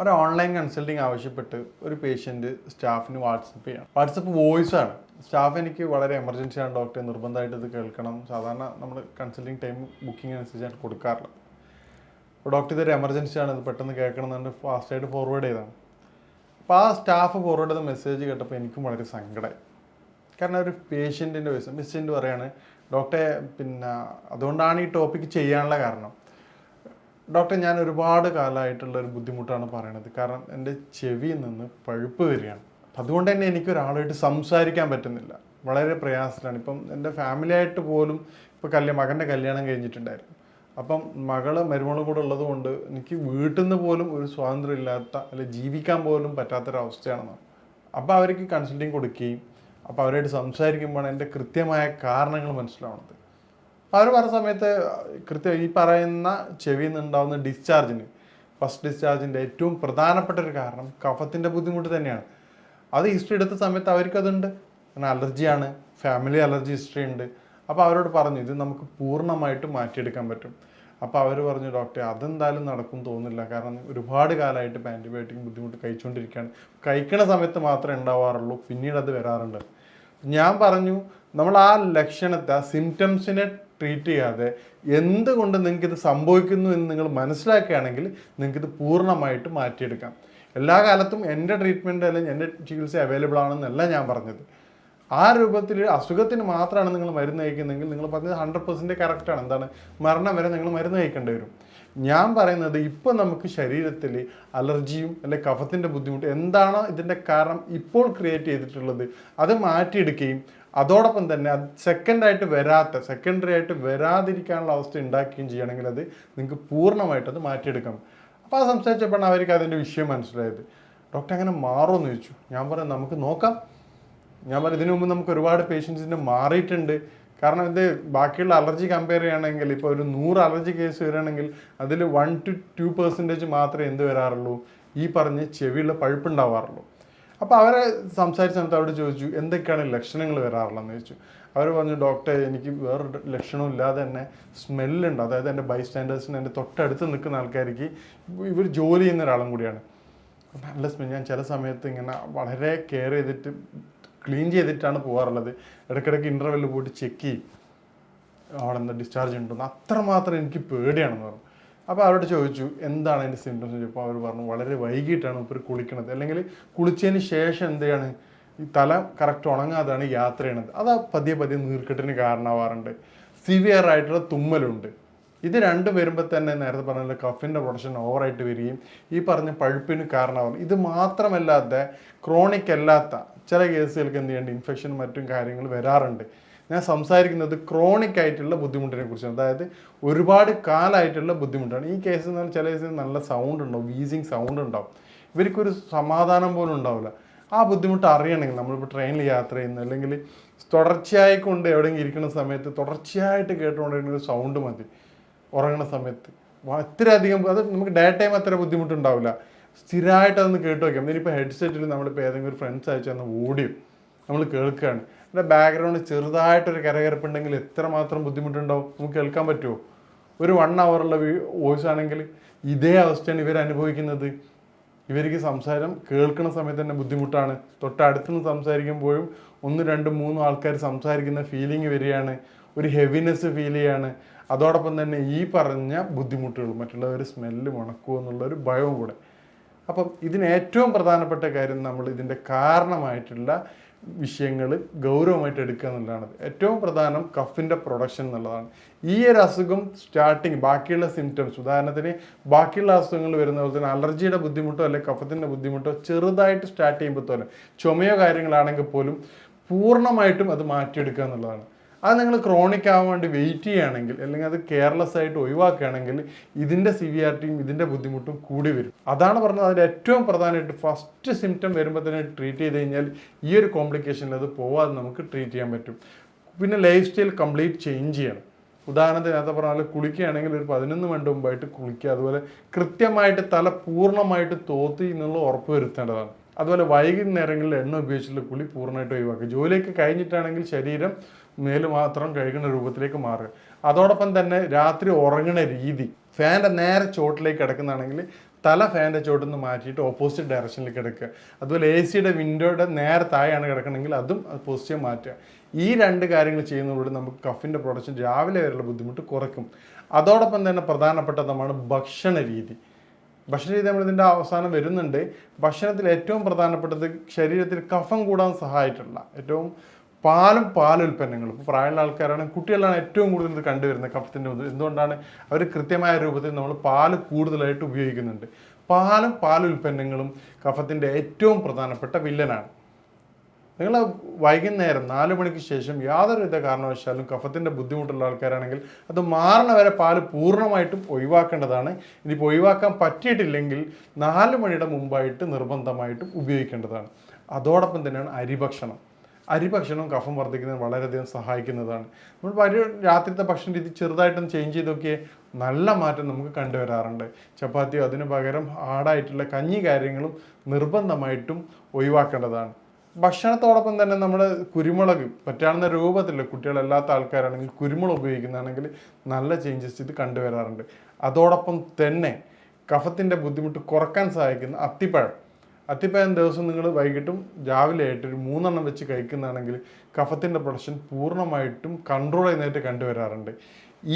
ഒരു online consulting ആവശ്യപ്പെട്ട് ഒരു പേഷ്യൻറ്റ് സ്റ്റാഫിന് വാട്സപ്പ് ചെയ്യണം. വാട്സപ്പ് വോയിസാണ്. സ്റ്റാഫ് എനിക്ക് വളരെ എമർജൻസി ആണ് ഡോക്ടറെ, നിർബന്ധമായിട്ട് ഇത് കേൾക്കണം. സാധാരണ നമ്മൾ കൺസൾട്ടിങ് ടൈം ബുക്കിംഗ് അനുസരിച്ചാണ് കൊടുക്കാറുള്ളത്. അപ്പോൾ ഡോക്ടർ ഇതൊരു എമർജൻസി ആണ്, ഇത് പെട്ടെന്ന് കേൾക്കണം എന്നുകൊണ്ട് ഫാസ്റ്റായിട്ട് ഫോർവേഡ് ചെയ്തതാണ്. അപ്പോൾ ആ സ്റ്റാഫ് ഫോർവേഡ് ചെയ്ത മെസ്സേജ് കേട്ടപ്പോൾ എനിക്കും വളരെ സങ്കടമായി. കാരണം ഒരു പേഷ്യൻറ്റിൻ്റെ വയസ്സ് പേഷ്യൻറ്റ് പറയാണ്, ഡോക്ടറെ അതുകൊണ്ടാണ് ഈ ടോപ്പിക്ക് ചെയ്യാനുള്ള കാരണം. ഡോക്ടർ, ഞാൻ ഒരുപാട് കാലമായിട്ടുള്ള ഒരു ബുദ്ധിമുട്ടാണ് പറയണത്. കാരണം എൻ്റെ ചെവിയിൽ നിന്ന് പഴുപ്പ് വരികയാണ്. അപ്പം അതുകൊണ്ട് തന്നെ എനിക്കൊരാളായിട്ട് സംസാരിക്കാൻ പറ്റുന്നില്ല. വളരെ പ്രയാസത്തിലാണ്. ഇപ്പം എൻ്റെ ഫാമിലിയായിട്ട് പോലും ഇപ്പോൾ മകൻ്റെ കല്യാണം കഴിഞ്ഞിട്ടുണ്ടായിരുന്നു. അപ്പം മരുമകളും കൂടെ ഉള്ളത് കൊണ്ട് എനിക്ക് വീട്ടിൽ നിന്ന് പോലും ഒരു സ്വാതന്ത്ര്യം ഇല്ലാത്ത, അല്ലെങ്കിൽ ജീവിക്കാൻ പോലും പറ്റാത്തൊരവസ്ഥയാണെന്ന്. അപ്പോൾ അവർക്ക് കൺസൾട്ടിങ് കൊടുക്കുകയും അപ്പോൾ അവരായിട്ട് സംസാരിക്കുമ്പോഴാണ് എൻ്റെ കൃത്യമായ കാരണങ്ങൾ മനസ്സിലാവുന്നത്. അവർ പറഞ്ഞ സമയത്ത് ഈ പറയുന്ന ചെവിയിൽ നിന്നുണ്ടാകുന്ന ഡിസ്ചാർജിന്, ഫസ്റ്റ് ഡിസ്ചാർജിൻ്റെ ഏറ്റവും പ്രധാനപ്പെട്ട ഒരു കാരണം കഫത്തിൻ്റെ ബുദ്ധിമുട്ട് തന്നെയാണ്. അത് ഹിസ്റ്ററി എടുത്ത സമയത്ത് അവർക്കതുണ്ട്. കാരണം അലർജിയാണ്, ഫാമിലി അലർജി ഹിസ്റ്ററി ഉണ്ട്. അപ്പോൾ അവരോട് പറഞ്ഞു ഇത് നമുക്ക് പൂർണ്ണമായിട്ട് മാറ്റിയെടുക്കാൻ പറ്റും. അപ്പോൾ അവർ പറഞ്ഞു, ഡോക്ടറെ അതെന്തായാലും നടക്കും തോന്നുന്നില്ല. കാരണം ഒരുപാട് കാലമായിട്ട് ആൻറ്റിബയോട്ടിക് ബുദ്ധിമുട്ട് കഴിച്ചുകൊണ്ടിരിക്കുകയാണ്. കഴിക്കണ സമയത്ത് മാത്രമേ ഉണ്ടാവാറുള്ളൂ, പിന്നീട് അത് വരാറുണ്ട്. ഞാൻ പറഞ്ഞു, നമ്മൾ ആ ലക്ഷണത്തെ, ആ സിംറ്റംസിനെ ട്രീറ്റ് ചെയ്യാതെ എന്തുകൊണ്ട് നിങ്ങൾക്കിത് സംഭവിക്കുന്നു എന്ന് നിങ്ങൾ മനസ്സിലാക്കുകയാണെങ്കിൽ നിങ്ങൾക്കിത് പൂർണ്ണമായിട്ട് മാറ്റിയെടുക്കാം. എല്ലാ കാലത്തും എൻ്റെ ട്രീറ്റ്മെൻറ്റ് അല്ലെങ്കിൽ എൻ്റെ ചികിത്സ അവൈലബിൾ ആണെന്നല്ല ഞാൻ പറഞ്ഞത്. ആ രൂപത്തിൽ അസുഖത്തിന് മാത്രമാണ് നിങ്ങൾ മരുന്ന് കഴിക്കുന്നതെങ്കിൽ നിങ്ങൾ പറഞ്ഞത് 100% കറക്റ്റാണ്. എന്താണ്, മരണം വരെ നിങ്ങൾ മരുന്ന് കഴിക്കേണ്ടി വരും. ഞാൻ പറയുന്നത് ഇപ്പോൾ നമുക്ക് ശരീരത്തിൽ അലർജിയും അല്ലെങ്കിൽ കഫത്തിൻ്റെ ബുദ്ധിമുട്ട് എന്താണോ ഇതിൻ്റെ കാരണം ഇപ്പോൾ ക്രിയേറ്റ് ചെയ്തിട്ടുള്ളത് അത് മാറ്റിയെടുക്കുകയും അതോടൊപ്പം തന്നെ അത് സെക്കൻഡറി ആയിട്ട് വരാതിരിക്കാനുള്ള അവസ്ഥ ഉണ്ടാക്കുകയും ചെയ്യണമെങ്കിൽ അത് നിങ്ങൾക്ക് പൂർണ്ണമായിട്ട് അത് മാറ്റിയെടുക്കാം. അപ്പോൾ അത് സംസാരിച്ചപ്പോഴാണ് അവർക്ക് അതിൻ്റെ വിഷയം മനസ്സിലായത്. ഡോക്ടർ അങ്ങനെ മാറുമെന്ന് ചോദിച്ചു. ഞാൻ പറയാം നമുക്ക് നോക്കാം. ഞാൻ പറയാം ഇതിനു മുമ്പ് നമുക്ക് ഒരുപാട് പേഷ്യൻസിൻ്റെ മാറിയിട്ടുണ്ട്. കാരണം ഇത് ബാക്കിയുള്ള അലർജി കമ്പയർ ചെയ്യുകയാണെങ്കിൽ ഇപ്പോൾ ഒരു 100 അലർജി കേസ് വരികയാണെങ്കിൽ അതിൽ 1 to 2% മാത്രമേ എന്ത് വരാറുള്ളൂ, ഈ പറഞ്ഞ് ചെവിയുള്ള പഴുപ്പുണ്ടാവാറുള്ളൂ. അപ്പോൾ അവരെ സംസാരിച്ച സമയത്ത് അവിടെ ചോദിച്ചു എന്തൊക്കെയാണ് ലക്ഷണങ്ങൾ വരാറുള്ളതെന്ന് ചോദിച്ചു. അവർ പറഞ്ഞു, ഡോക്ടറെ എനിക്ക് വേറൊരു ലക്ഷണവും ഇല്ലാതെ തന്നെ സ്മെല്ലുണ്ട്. അതായത് എൻ്റെ ബൈസ്റ്റാൻഡേഴ്സിന്, എൻ്റെ തൊട്ടടുത്ത് നിൽക്കുന്ന ആൾക്കാർക്ക്, ഇവർ ജോലി ചെയ്യുന്ന ഒരാളും കൂടിയാണ്, നല്ല സ്മെൽ. ഞാൻ ചില സമയത്ത് ഇങ്ങനെ വളരെ കെയർ ചെയ്തിട്ട് ക്ലീൻ ചെയ്തിട്ടാണ് പോകാറുള്ളത്. ഇടയ്ക്കിടയ്ക്ക് ഇൻ്റർവെല്ലിൽ പോയിട്ട് ചെക്ക് ചെയ്യും അവിടെ എന്താ ഡിസ്ചാർജ് ഉണ്ടെന്ന്. അത്രമാത്രം എനിക്ക് പേടിയാണെന്ന് പറഞ്ഞു. അപ്പോൾ അവരോട് ചോദിച്ചു എന്താണ് അതിൻ്റെ സിംറ്റംസ് ചോദിച്ചപ്പോൾ അവർ പറഞ്ഞു വളരെ വൈകിട്ടാണ് ഇപ്പോൾ കുളിക്കണത്, അല്ലെങ്കിൽ കുളിച്ചതിന് ശേഷം എന്താണ് ഈ തല കറക്റ്റ് ഉണങ്ങാതാണ് യാത്ര ചെയ്യണത്. അത് പതിയെ നീർക്കെട്ടിന് കാരണമാവാറുണ്ട്. സിവിയർ ആയിട്ടുള്ള തുമ്മലുണ്ട്. ഇത് രണ്ടും വരുമ്പോൾ തന്നെ നേരത്തെ പറഞ്ഞ കഫിൻ്റെ പ്രൊഡക്ഷൻ ഓവറായിട്ട് വരികയും ഈ പറഞ്ഞ പഴുപ്പിന് കാരണമാകും. ഇത് മാത്രമല്ലാതെ ക്രോണിക് അല്ലാത്ത ചില കേസുകൾക്ക് എന്ത് ചെയ്യേണ്ട ഇൻഫെക്ഷൻ മറ്റും കാര്യങ്ങൾ വരാറുണ്ട്. ഞാൻ സംസാരിക്കുന്നത് ക്രോണിക് ആയിട്ടുള്ള ബുദ്ധിമുട്ടിനെ കുറിച്ചാണ്. അതായത് ഒരുപാട് കാലമായിട്ടുള്ള ബുദ്ധിമുട്ടാണ്. ഈ കേസിൽ നിന്ന് ചില കേസിൽ നല്ല സൗണ്ട് ഉണ്ടാവും, വീസിങ് സൗണ്ട് ഉണ്ടാവും. ഇവർക്കൊരു സമാധാനം പോലും ഉണ്ടാവില്ല. ആ ബുദ്ധിമുട്ട് അറിയണമെങ്കിൽ നമ്മളിപ്പോൾ ട്രെയിനിൽ യാത്ര ചെയ്യുന്ന, അല്ലെങ്കിൽ തുടർച്ചയായിക്കൊണ്ട് എവിടെയെങ്കിലും ഇരിക്കുന്ന സമയത്ത് തുടർച്ചയായിട്ട് കേട്ടുകൊണ്ടിരിക്കുന്ന ഒരു സൗണ്ട് മതി ഉറങ്ങുന്ന സമയത്ത്. അത്രയധികം അത് നമുക്ക് ഡേ ടൈം അത്ര ബുദ്ധിമുട്ടുണ്ടാവില്ല. സ്ഥിരമായിട്ട് അതൊന്ന് കേട്ട് വയ്ക്കാം. ഇനിയിപ്പോൾ ഹെഡ്സെറ്റിൽ നമ്മളിപ്പോൾ ഏതെങ്കിലും ഒരു ഫ്രണ്ട്സ് അയച്ചു തന്ന ഓഡിയോ നമ്മൾ കേൾക്കുകയാണ്, എൻ്റെ ബാക്ക്ഗ്രൗണ്ട് ചെറുതായിട്ടൊരു കരകരപ്പുണ്ടെങ്കിൽ എത്രമാത്രം ബുദ്ധിമുട്ടുണ്ടാവും നമുക്ക് കേൾക്കാൻ പറ്റുമോ? ഒരു 1 hourള്ള വോയിസ് ആണെങ്കിൽ ഇതേ അവസ്ഥയാണ് ഇവർ അനുഭവിക്കുന്നത്. ഇവർക്ക് സംസാരം കേൾക്കുന്ന സമയത്ത് തന്നെ ബുദ്ധിമുട്ടാണ്. തൊട്ടടുത്തുനിന്ന് സംസാരിക്കുമ്പോഴും 1, 2, 3 ആൾക്കാർ സംസാരിക്കുന്ന ഫീലിംഗ് വരികയാണ്, ഒരു ഹെവിനെസ് ഫീൽ ചെയ്യാണ്. അതോടൊപ്പം തന്നെ ഈ പറഞ്ഞ ബുദ്ധിമുട്ടുകൾ, മറ്റുള്ളവർ സ്മെല്ല് മണക്കുമോ എന്നുള്ളൊരു ഭയവും കൂടെ. അപ്പം ഇതിന് ഏറ്റവും പ്രധാനപ്പെട്ട കാര്യം നമ്മൾ ഇതിൻ്റെ കാരണമായിട്ടുള്ള വിഷയങ്ങൾ ഗൗരവമായിട്ട് എടുക്കുക എന്നുള്ളതാണ്. ഏറ്റവും പ്രധാനം കഫിൻ്റെ പ്രൊഡക്ഷൻ എന്നുള്ളതാണ്. ഈ ഒരു അസുഖം സ്റ്റാർട്ടിങ് ബാക്കിയുള്ള സിംറ്റംസ്, ഉദാഹരണത്തിന് ബാക്കിയുള്ള അസുഖങ്ങൾ വരുന്ന പോലെ തന്നെ അലർജിയുടെ ബുദ്ധിമുട്ടോ അല്ലെങ്കിൽ കഫത്തിൻ്റെ ബുദ്ധിമുട്ടോ ചെറുതായിട്ട് സ്റ്റാർട്ട് ചെയ്യുമ്പോൾ തന്നെ ചുമയോ കാര്യങ്ങളാണെങ്കിൽ പോലും പൂർണ്ണമായിട്ടും അത് മാറ്റിയെടുക്കുക എന്നുള്ളതാണ്. അത് നിങ്ങൾ ക്രോണിക് ആവാൻ വേണ്ടി വെയിറ്റ് ചെയ്യുകയാണെങ്കിൽ, അല്ലെങ്കിൽ അത് കെയർലെസ് ആയിട്ട് ഒഴിവാക്കുകയാണെങ്കിൽ ഇതിൻ്റെ സിവിയാരിറ്റിയും ഇതിൻ്റെ ബുദ്ധിമുട്ടും കൂടി വരും. അതാണ് പറഞ്ഞത്. അതിൻ്റെ ഏറ്റവും പ്രധാനമായിട്ട് ഫസ്റ്റ് സിംറ്റം വരുമ്പോൾ തന്നെ ട്രീറ്റ് ചെയ്ത് കഴിഞ്ഞാൽ ഈ ഒരു കോംപ്ലിക്കേഷനിൽ അത് പോവാതെ നമുക്ക് ട്രീറ്റ് ചെയ്യാൻ പറ്റും. പിന്നെ ലൈഫ് സ്റ്റൈൽ കംപ്ലീറ്റ് ചേഞ്ച് ചെയ്യണം. ഉദാഹരണത്തിന് നേരത്തെ പറഞ്ഞാൽ കുളിക്കുകയാണെങ്കിൽ ഒരു 11 മിനിറ്റ് മുമ്പായിട്ട് കുളിക്കുക. അതുപോലെ കൃത്യമായിട്ട് തല പൂർണ്ണമായിട്ട് തോത്തി എന്നുള്ള ഉറപ്പ് വരുത്തേണ്ടതാണ്. അതുപോലെ വൈകുന്നേരങ്ങളിൽ എണ്ണ ഉപയോഗിച്ചുള്ള കുളി പൂർണ്ണമായിട്ട് ഒഴിവാക്കുക. ജോലിയൊക്കെ കഴിഞ്ഞിട്ടാണെങ്കിൽ ശരീരം മേല് മാത്രം കഴുകുന്ന രൂപത്തിലേക്ക് മാറുക. അതോടൊപ്പം തന്നെ രാത്രി ഉറങ്ങുന്ന രീതി, ഫാൻ്റെ നേരെ ചോട്ടിലേക്ക് കിടക്കുന്നതാണെങ്കിൽ തല ഫാനിൻ്റെ ചോട്ടിൽ നിന്ന് മാറ്റിയിട്ട് ഓപ്പോസിറ്റ് ഡയറക്ഷനിൽ കിടക്കുക. അതുപോലെ AC യുടെ വിൻഡോയുടെ നേരെ താഴെയാണ് കിടക്കണമെങ്കിൽ അതും പോസിറ്റീവ് മാറ്റുക. ഈ 2 കാര്യങ്ങൾ ചെയ്യുന്നതോടെ നമുക്ക് കഫിൻ്റെ പ്രൊഡക്ഷൻ രാവിലെ വരെയുള്ള ബുദ്ധിമുട്ട് കുറയ്ക്കും. അതോടൊപ്പം തന്നെ പ്രധാനപ്പെട്ടതാണ് ഭക്ഷണ രീതി. ഭക്ഷണ രീതി നമ്മളിതിൻ്റെ അവസാനം വരുന്നുണ്ട്. ഭക്ഷണത്തിൽ ഏറ്റവും പ്രധാനപ്പെട്ടത് ശരീരത്തിൽ കഫം കൂടാൻ സഹായിച്ചിട്ടുള്ള ഏറ്റവും പാലുൽപ്പന്നങ്ങളും. ഇപ്പോൾ പ്രായമുള്ള ആൾക്കാരാണ്, കുട്ടികളാണ് ഏറ്റവും കൂടുതൽ ഇത് കണ്ടുവരുന്നത് കഫത്തിൻ്റെ. എന്തുകൊണ്ടാണ്? അവർ കൃത്യമായ രൂപത്തിൽ നമ്മൾ പാല് കൂടുതലായിട്ട് ഉപയോഗിക്കുന്നുണ്ട്. പാലുൽപ്പന്നങ്ങളും കഫത്തിൻ്റെ ഏറ്റവും പ്രധാനപ്പെട്ട വില്ലനാണ്. നിങ്ങൾ വൈകുന്നേരം 4 മണിക്ക് ശേഷം യാതൊരുവിധ കാരണവശാലും കഫത്തിൻ്റെ ബുദ്ധിമുട്ടുള്ള ആൾക്കാരാണെങ്കിൽ അത് മാറണ വരെ പാല് പൂർണ്ണമായിട്ടും ഒഴിവാക്കേണ്ടതാണ്. ഇനിയിപ്പോൾ ഒഴിവാക്കാൻ പറ്റിയിട്ടില്ലെങ്കിൽ 4 മണിയുടെ മുമ്പായിട്ട് നിർബന്ധമായിട്ടും ഉപയോഗിക്കേണ്ടതാണ്. അതോടൊപ്പം തന്നെയാണ് അരിഭക്ഷണം കഫം വർദ്ധിക്കുന്നതിന് വളരെയധികം സഹായിക്കുന്നതാണ്. നമ്മൾ രാത്രിത്തെ ഭക്ഷണ രീതി ചെറുതായിട്ടൊന്ന് ചേഞ്ച് ചെയ്ത് നോക്കിയാൽ നല്ല മാറ്റം നമുക്ക് കണ്ടുവരാറുണ്ട്. ചപ്പാത്തിയോ അതിന് പകരം ഹാർഡായിട്ടുള്ള കഞ്ഞി കാര്യങ്ങളും നിർബന്ധമായിട്ടും ഒഴിവാക്കേണ്ടതാണ്. ഭക്ഷണത്തോടൊപ്പം തന്നെ നമ്മൾ കുരുമുളക് പറ്റാവുന്ന രൂപത്തിൽ കുട്ടികളല്ലാത്ത ആൾക്കാരാണെങ്കിൽ കുരുമുളക് ഉപയോഗിക്കുന്നതാണെങ്കിൽ നല്ല ചേഞ്ചസ് ഇത് കണ്ടുവരാറുണ്ട്. അതോടൊപ്പം തന്നെ കഫത്തിൻ്റെ ബുദ്ധിമുട്ട് കുറക്കാൻ സഹായിക്കുന്ന അത്തിപ്പഴം ദിവസം നിങ്ങൾ വൈകിട്ടും രാവിലെ ആയിട്ട് ഒരു 3 എണ്ണം വെച്ച് കഴിക്കുന്നതാണെങ്കിൽ കഫത്തിൻ്റെ പ്രൊഡക്ഷൻ പൂർണ്ണമായിട്ടും കൺട്രോൾ ചെയ്യുന്നതായിട്ട് കണ്ടുവരാറുണ്ട്.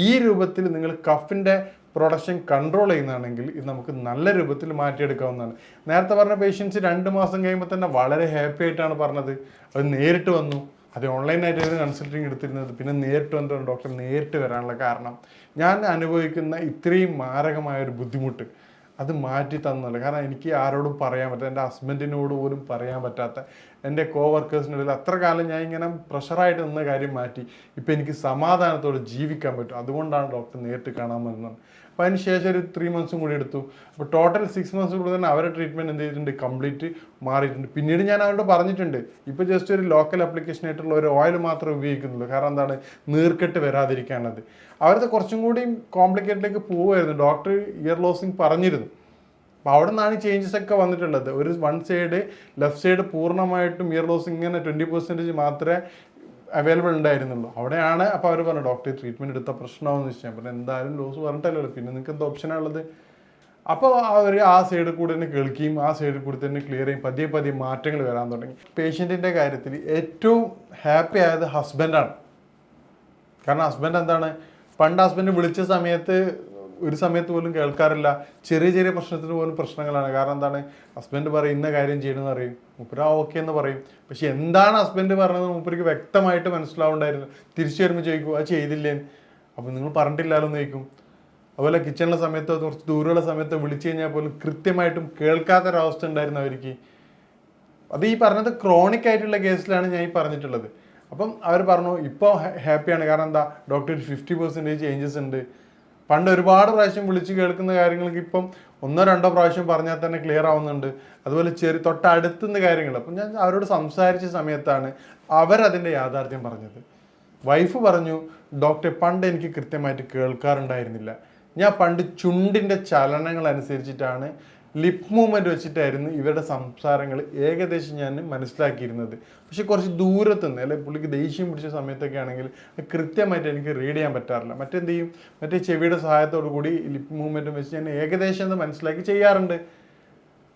ഈ രൂപത്തിൽ നിങ്ങൾ കഫിൻ്റെ പ്രൊഡക്ഷൻ കൺട്രോൾ ചെയ്യുന്നതാണെങ്കിൽ ഇത് നമുക്ക് നല്ല രൂപത്തിൽ മാറ്റിയെടുക്കാവുന്നതാണ്. നേരത്തെ പറഞ്ഞ പേഷ്യൻസ് 2 മാസം കഴിയുമ്പോൾ തന്നെ വളരെ ഹാപ്പി ആയിട്ടാണ് പറഞ്ഞത്. അത് നേരിട്ട് വന്നു. അത് ഓൺലൈനായിട്ടായിരുന്നു കൺസൾട്ടിങ് എടുത്തിരുന്നത്. പിന്നെ നേരിട്ട് വന്നിട്ട് ഡോക്ടർ നേരിട്ട് വരാനുള്ള കാരണം ഞാൻ അനുഭവിക്കുന്ന ഇത്രയും മാരകമായൊരു ബുദ്ധിമുട്ട് അത് മാറ്റി തന്നല്ല. കാരണം എനിക്ക് ആരോടും പറയാൻ പറ്റാത്ത, എൻ്റെ ഹസ്ബൻഡിനോട് പോലും പറയാൻ പറ്റാത്ത, എൻ്റെ കോവർക്കേഴ്സിനിടയിൽ അത്ര കാലം ഞാൻ ഇങ്ങനെ പ്രഷറായിട്ട് നിന്ന കാര്യം മാറ്റി ഇപ്പം എനിക്ക് സമാധാനത്തോടെ ജീവിക്കാൻ പറ്റും. അതുകൊണ്ടാണ് ഡോക്ടർ നേരിട്ട് കാണാൻ വരുന്നത്. അപ്പോൾ അതിന് ശേഷം ഒരു 3 മന്ത്സും കൂടി എടുത്തു. അപ്പോൾ ടോട്ടൽ 6 മന്ത്സ് കൂടി തന്നെ അവരുടെ ട്രീറ്റ്മെൻറ്റ് എന്ത് ചെയ്തിട്ടുണ്ട്, കംപ്ലീറ്റ് മാറിയിട്ടുണ്ട്. പിന്നീട് ഞാൻ അവരോട് പറഞ്ഞിട്ടുണ്ട്, ഇപ്പോൾ ജസ്റ്റ് ഒരു ലോക്കൽ ആപ്ലിക്കേഷൻ ആയിട്ടുള്ള ഒരു ഓയിൽ മാത്രമേ ഉപയോഗിക്കുന്നുള്ളൂ. കാരണം എന്താണ്, നീർക്കെട്ട് വരാതിരിക്കാനുള്ളത്. അവരത് കുറച്ചും കൂടി കോംപ്ലിക്കേറ്റിലേക്ക് പോവുമായിരുന്നു. ഡോക്ടർ ഇയർ ലോസിങ് പറഞ്ഞിരുന്നു. അപ്പോൾ അവിടെ നിന്നാണ് ചേഞ്ചസ് ഒക്കെ വന്നിട്ടുള്ളത്. ഒരു ലെഫ്റ്റ് സൈഡ് പൂർണ്ണമായിട്ടും ഇയർ ലോസിങ് ഇങ്ങനെ 20% മാത്രമേ അവൈലബിൾ ഉണ്ടായിരുന്നുള്ളൂ. അവിടെയാണ് അപ്പോൾ അവർ പറഞ്ഞു, ഡോക്ടർ ട്രീറ്റ്മെൻറ്റ് എടുത്ത പ്രശ്നമാണെന്ന് വെച്ചാൽ. അപ്പം എന്തായാലും ലോസ് പറഞ്ഞിട്ടല്ലോ, പിന്നെ നിങ്ങൾക്ക് എന്താ ഓപ്ഷനാണുള്ളത്. അപ്പോൾ അവർ ആ സൈഡിൽ കൂടി തന്നെ കേൾക്കുകയും ആ സൈഡിൽ കൂടി തന്നെ ക്ലിയർ ചെയ്യും. പതിയെ മാറ്റങ്ങൾ വരാൻ തുടങ്ങി. പേഷ്യൻറ്റിൻ്റെ കാര്യത്തിൽ ഏറ്റവും ഹാപ്പി ആയത് ഹസ്ബൻഡാണ്. കാരണം ഹസ്ബൻഡ് എന്താണ്, പണ്ട് ഹസ്ബൻഡ് വിളിച്ച സമയത്ത് ഒരു സമയത്ത് പോലും കേൾക്കാറില്ല. ചെറിയ പ്രശ്നത്തിന് പോലും പ്രശ്നങ്ങളാണ്. കാരണം എന്താണ്, ഹസ്ബൻഡ് പറയും ഇന്ന കാര്യം ചെയ്യണമെന്ന് പറയും, മൂപ്പര് ഓക്കെ എന്ന് പറയും. പക്ഷെ എന്താണ് ഹസ്ബൻഡ് പറഞ്ഞത് മൂപ്പർക്ക് വ്യക്തമായിട്ട് മനസ്സിലാവുണ്ടായിരുന്നു. തിരിച്ചു വരുമ്പോൾ ചോദിക്കും അത് ചെയ്തില്ലേന്ന്. അപ്പോൾ നിങ്ങൾ പറഞ്ഞിട്ടില്ലാലോ എന്ന് ചോദിക്കും. അതുപോലെ കിച്ചണിലെ സമയത്തോ കുറച്ച് ദൂരമുള്ള സമയത്തോ വിളിച്ചു കഴിഞ്ഞാൽ പോലും കൃത്യമായിട്ടും കേൾക്കാത്തൊരവസ്ഥ ഉണ്ടായിരുന്നു അവർക്ക്. അത് ഈ പറഞ്ഞത് ക്രോണിക് ആയിട്ടുള്ള കേസിലാണ് ഞാൻ ഈ പറഞ്ഞിട്ടുള്ളത്. അപ്പം അവർ പറഞ്ഞു ഇപ്പോൾ ഹാപ്പിയാണ്. കാരണം എന്താ, ഡോക്ടർ 50% ചേഞ്ചസ് ഉണ്ട്. പണ്ട് ഒരുപാട് പ്രാവശ്യം വിളിച്ച് കേൾക്കുന്ന കാര്യങ്ങൾക്ക് ഇപ്പം 1-2 പ്രാവശ്യം പറഞ്ഞാൽ തന്നെ ക്ലിയർ ആവുന്നുണ്ട്. അതുപോലെ തൊട്ടടുത്തുന്ന കാര്യങ്ങൾ. അപ്പം ഞാൻ അവരോട് സംസാരിച്ച സമയത്താണ് അവരതിൻ്റെ യാഥാർത്ഥ്യം പറഞ്ഞത്. വൈഫ് പറഞ്ഞു, ഡോക്ടറെ പണ്ട് എനിക്ക് കൃത്യമായിട്ട് കേൾക്കാറുണ്ടായിരുന്നില്ല. ഞാൻ പണ്ട് ചുണ്ടിൻ്റെ ചലനങ്ങൾ അനുസരിച്ചിട്ടാണ്, ലിപ്പ് മൂവ്മെൻറ്റ് വെച്ചിട്ടായിരുന്നു ഇവരുടെ സംസാരങ്ങൾ ഏകദേശം ഞാൻ മനസ്സിലാക്കിയിരുന്നത്. പക്ഷെ കുറച്ച് ദൂരത്തുനിന്ന്, അല്ലെങ്കിൽ പുള്ളിക്ക് ദേഷ്യം പിടിച്ച സമയത്തൊക്കെ ആണെങ്കിൽ കൃത്യമായിട്ട് എനിക്ക് റീഡ് ചെയ്യാൻ പറ്റാറില്ല. മറ്റെന്ത് ചെയ്യും, മറ്റേ ചെവിയുടെ സഹായത്തോടു കൂടി ലിപ്പ് മൂവ്മെൻറ്റും വെച്ച് ഞാൻ ഏകദേശം ഒന്ന് മനസ്സിലാക്കി ചെയ്യാറുണ്ട്.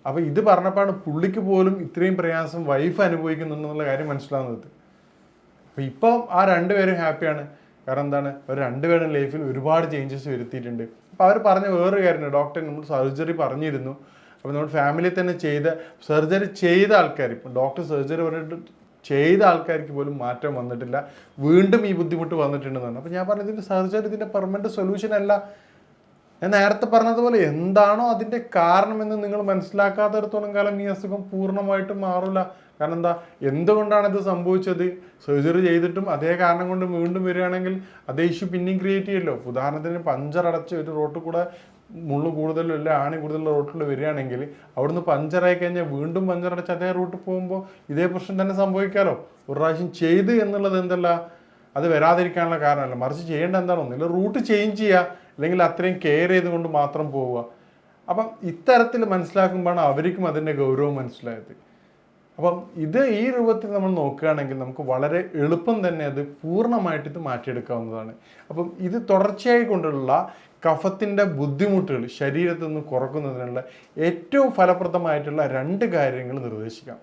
അപ്പോൾ ഇത് പറഞ്ഞപ്പോഴാണ് പുള്ളിക്ക് പോലും ഇത്രയും പ്രയാസം വൈഫ് അനുഭവിക്കുന്നുണ്ടെന്നുള്ള കാര്യം മനസ്സിലാവുന്നത്. അപ്പോൾ ഇപ്പോൾ ആ 2 പേരും ഹാപ്പിയാണ്. കാരണം എന്താണ്, അവർ 2 പേരും ലൈഫിൽ ഒരുപാട് ചേഞ്ചസ് വരുത്തിയിട്ടുണ്ട്. അപ്പോൾ അവർ പറഞ്ഞ വേറൊരു കാര്യമാണ്, ഡോക്ടർ നമ്മൾ സർജറി പറഞ്ഞിരുന്നു. അപ്പോൾ നമ്മൾ ഫാമിലി തന്നെ സർജറി ചെയ്ത ആൾക്കാർ, ഇപ്പം ഡോക്ടർ സർജറി പറഞ്ഞിട്ട് ചെയ്ത ആൾക്കാർക്ക് പോലും മാറ്റം വന്നിട്ടില്ല, വീണ്ടും ഈ ബുദ്ധിമുട്ട് വന്നിട്ടുണ്ടെന്നാണ്. അപ്പോൾ ഞാൻ പറഞ്ഞത് ഇതിൻ്റെ സർജറി ഇതിൻ്റെ പെർമനൻറ്റ് സൊല്യൂഷൻ അല്ല. ഞാൻ നേരത്തെ പറഞ്ഞതുപോലെ എന്താണോ അതിൻ്റെ കാരണമെന്ന് നിങ്ങൾ മനസ്സിലാക്കാത്തടത്തോളം കാലം ഈ അസുഖം പൂർണ്ണമായിട്ടും മാറില്ല. കാരണം എന്താ, എന്തുകൊണ്ടാണ് ഇത് സംഭവിച്ചത്, സർജറി ചെയ്തിട്ടും അതേ കാരണം കൊണ്ട് വീണ്ടും വരികയാണെങ്കിൽ അതേ ഇഷ്യൂ പിന്നെയും ക്രിയേറ്റ് ചെയ്യുമല്ലോ. ഉദാഹരണത്തിന് പഞ്ചറടച്ച് ഒരു റോട്ടിൽ കൂടെ മുള്ളു കൂടുതലും അല്ല ആണി കൂടുതലുള്ള റോട്ടിൽ വരികയാണെങ്കിൽ അവിടുന്ന് പഞ്ചറായി കഴിഞ്ഞാൽ വീണ്ടും പഞ്ചറടച്ച് അതേ റൂട്ടിൽ പോകുമ്പോൾ ഇതേ പ്രശ്നം തന്നെ സംഭവിക്കാമല്ലോ. ഒരു പ്രാവശ്യം ചെയ്ത് എന്നുള്ളത് എന്തല്ല, അത് വരാതിരിക്കാനുള്ള കാരണമല്ല. മറിച്ച് ചെയ്യേണ്ട എന്താണോ, ഒന്നില്ല റൂട്ട് ചേഞ്ച് ചെയ്യുക, അല്ലെങ്കിൽ അത്രയും കെയർ ചെയ്തുകൊണ്ട് മാത്രം പോവുക. അപ്പം ഇത്തരത്തിൽ മനസ്സിലാക്കുമ്പോഴാണ് അവർക്കും അതിൻ്റെ ഗൗരവം മനസ്സിലായത്. അപ്പം ഈ രൂപത്തിൽ നമ്മൾ നോക്കുകയാണെങ്കിൽ നമുക്ക് വളരെ എളുപ്പം തന്നെ അത് പൂർണ്ണമായിട്ട് ഇത് മാറ്റിയെടുക്കാവുന്നതാണ്. അപ്പം ഇത് തുടർച്ചയായി കൊണ്ടുള്ള കഫത്തിൻ്റെ ബുദ്ധിമുട്ടുകൾ ശരീരത്തിൽ നിന്ന് കുറക്കുന്നതിനുള്ള ഏറ്റവും ഫലപ്രദമായിട്ടുള്ള 2 കാര്യങ്ങൾ നിർദ്ദേശിക്കാം.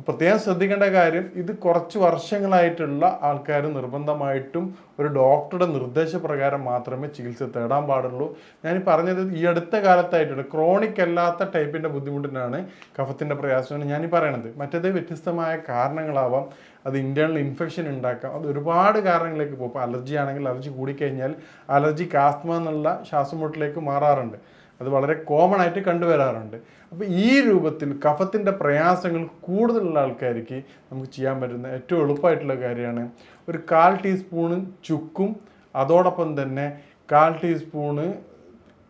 പ്രത്യേകം ശ്രദ്ധിക്കേണ്ട കാര്യം, ഇത് കുറച്ച് വർഷങ്ങളായിട്ടുള്ള ആൾക്കാർ നിർബന്ധമായിട്ടും ഒരു ഡോക്ടറുടെ നിർദ്ദേശപ്രകാരം മാത്രമേ ചികിത്സ തേടാൻ പാടുള്ളൂ. ഞാൻ പറഞ്ഞത് ഈ അടുത്ത കാലത്തായിട്ടുള്ള ക്രോണിക് അല്ലാത്ത ടൈപ്പിൻ്റെ ബുദ്ധിമുട്ടിനാണ്, കഫത്തിൻ്റെ പ്രയാസമാണ് ഞാൻ പറയണത്. മറ്റേത് വ്യത്യസ്തമായ കാരണങ്ങളാവാം, അത് ഇൻറ്റേർണൽ ഇൻഫെക്ഷൻ ഉണ്ടാക്കാം, അത് ഒരുപാട് കാരണങ്ങളിലേക്ക് പോകും. ഇപ്പോൾ അലർജി ആണെങ്കിൽ അലർജി കൂടിക്കഴിഞ്ഞാൽ അലർജിക്ക് ആസ്മ എന്നുള്ള ശ്വാസമുട്ടലേക്ക് മാറാറുണ്ട്. അത് വളരെ കോമൺ ആയിട്ട് കണ്ടുവരാറുണ്ട്. അപ്പോൾ ഈ രൂപത്തിൽ കഫത്തിൻ്റെ പ്രയാസങ്ങൾ കൂടുതലുള്ള ആൾക്കാർക്ക് നമുക്ക് ചെയ്യാൻ പറ്റുന്ന ഏറ്റവും എളുപ്പമായിട്ടുള്ള കാര്യമാണ് ഒരു 1/4 ടീസ്പൂണ് ചുക്കും അതോടൊപ്പം തന്നെ 1/4 ടീസ്പൂണ്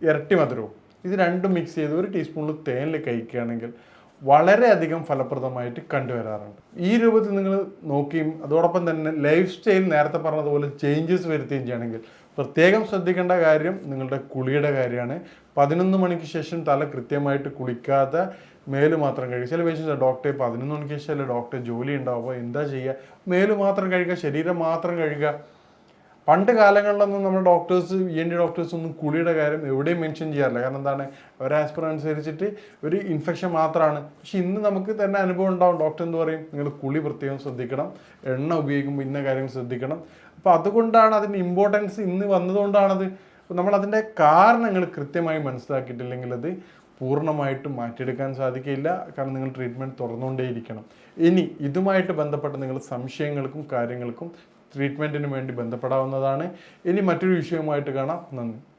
ഇരട്ടി മധുരവും, ഇത് രണ്ടും മിക്സ് ചെയ്ത് 1 ടീസ്പൂണിൽ തേനിൽ കഴിക്കുകയാണെങ്കിൽ വളരെയധികം ഫലപ്രദമായിട്ട് കണ്ടുവരാറുണ്ട്. ഈ രൂപത്തിൽ നിങ്ങൾ നോക്കിയും അതോടൊപ്പം തന്നെ ലൈഫ് സ്റ്റൈൽ നേരത്തെ പറഞ്ഞതുപോലെ ചേഞ്ചസ് വരുത്തുകയും ചെയ്യുകയാണെങ്കിൽ പ്രത്യേകം ശ്രദ്ധിക്കേണ്ട കാര്യം നിങ്ങളുടെ കുളിയുടെ കാര്യമാണ്. 11 മണിക്ക് ശേഷം തല കൃത്യമായിട്ട് കുളിക്കാതെ മേല് മാത്രം കഴിക്കുക. ചില പേഷ്യൻസ് ഡോക്ടറെ 11 മണിക്ക് ശേഷമല്ലേ ഡോക്ടറെ ജോലി ഉണ്ടാവുമ്പോൾ എന്താ ചെയ്യുക, മേല് മാത്രം കഴിക്കുക, ശരീരം മാത്രം കഴുകുക. പണ്ട് കാലങ്ങളിലൊന്നും നമ്മുടെ ഡോക്ടേഴ്സ്, ENT ഡോക്ടേഴ്സ് ഒന്നും കുളിയുടെ കാര്യം എവിടെയും മെൻഷൻ ചെയ്യാറില്ല. കാരണം എന്താണ്, ഒരു ആസ്പിറ അനുസരിച്ചിട്ട് ഒരു ഇൻഫെക്ഷൻ മാത്രമാണ്. പക്ഷെ ഇന്ന് നമുക്ക് തന്നെ അനുഭവം ഉണ്ടാവും. ഡോക്ടർ എന്ത് പറയും, നിങ്ങൾ കുളി പ്രത്യേകം ശ്രദ്ധിക്കണം, എണ്ണ ഉപയോഗിക്കുമ്പോൾ ഇന്ന കാര്യം ശ്രദ്ധിക്കണം. അപ്പോൾ അതുകൊണ്ടാണ് അതിൻ്റെ ഇമ്പോർട്ടൻസ് ഇന്ന് വന്നതുകൊണ്ടാണത്. നമ്മളതിൻ്റെ കാരണങ്ങൾ കൃത്യമായി മനസ്സിലാക്കിയിട്ടില്ലെങ്കിൽ അത് പൂർണ്ണമായിട്ടും മാറ്റിയെടുക്കാൻ സാധിക്കില്ല. കാരണം നിങ്ങൾ ട്രീറ്റ്മെൻറ്റ് തുറന്നുകൊണ്ടേയിരിക്കണം. ഇനി ഇതുമായിട്ട് ബന്ധപ്പെട്ട നിങ്ങൾ സംശയങ്ങൾക്കും കാര്യങ്ങൾക്കും ട്രീറ്റ്മെൻറ്റിന് വേണ്ടി ബന്ധപ്പെടാവുന്നതാണ്. ഇനി മറ്റൊരു വിഷയവുമായിട്ട് കാണാം. നന്ദി.